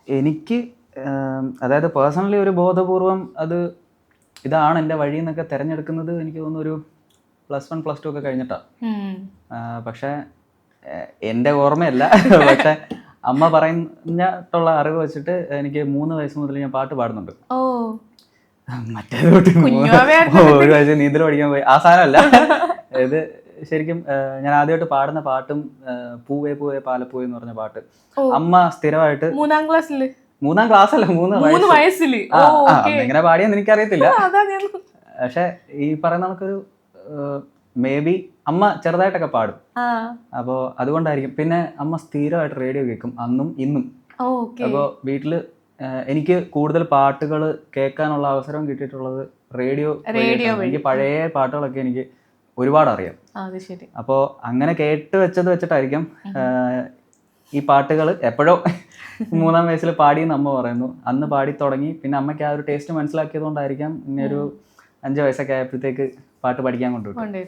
എനിക്ക് അതായത് പേഴ്സണലി ഒരു ബോധപൂർവം ഇതാണ് എൻ്റെ വഴി എന്നൊക്കെ തിരഞ്ഞെടുക്കുന്നത് എനിക്ക് തോന്നുന്നു ഒരു +1 +2 ഒക്കെ കഴിഞ്ഞിട്ടാണ്. പക്ഷേ എൻ്റെ ഓർമ്മയല്ല. പക്ഷെ അമ്മ പറഞ്ഞിട്ടുള്ള അറിവ് വെച്ചിട്ട് എനിക്ക് 3 വയസ്സ് മുതൽ ഞാൻ പാട്ട് പാടുന്നുണ്ട്. മറ്റേത് തൊട്ട് 1 വയസ്സ് നീന്തൽ പഠിക്കാൻ പോയി ആ സാധനമല്ല. ഇത് ശരിക്കും ഞാൻ ആദ്യമായിട്ട് പാടുന്ന പാട്ടും പൂവേ പൂവേ പാലപ്പൂവേ എന്ന് പറഞ്ഞ പാട്ട് അമ്മ സ്ഥിരമായിട്ട് 3-ാം ക്ലാസ്സല്ല 3 വയസ്സിൽ എങ്ങനെ പാടിയെന്ന് എനിക്കറിയത്തില്ല. പക്ഷെ ഈ പറയുന്ന നമുക്കൊരു മേ ബി അമ്മ ചെറുതായിട്ടൊക്കെ പാടും. അപ്പോൾ അതുകൊണ്ടായിരിക്കും. പിന്നെ അമ്മ സ്ഥിരമായിട്ട് റേഡിയോ കേൾക്കും അന്നും ഇന്നും. അപ്പോൾ വീട്ടില് എനിക്ക് കൂടുതൽ പാട്ടുകൾ കേൾക്കാനുള്ള അവസരം കിട്ടിയിട്ടുള്ളത് റേഡിയോ. എനിക്ക് പഴയ പാട്ടുകളൊക്കെ എനിക്ക് ഒരുപാട് അറിയാം. അപ്പോൾ അങ്ങനെ കേട്ട് വെച്ചിട്ടായിരിക്കും ഈ പാട്ടുകൾ എപ്പോഴോ 3-ാം വയസ്സിൽ പാടിയെന്ന് അമ്മ പറയുന്നു. അന്ന് പാടി തുടങ്ങി. പിന്നെ അമ്മയ്ക്ക് ആ ഒരു ടേസ്റ്റ് മനസ്സിലാക്കിയത് കൊണ്ടായിരിക്കാം ഇങ്ങനെ ഒരു 5 വയസ്സൊക്കെ ആയപ്പോഴത്തേക്ക് പാട്ട് പഠിക്കാൻ കൊണ്ടുപോയി.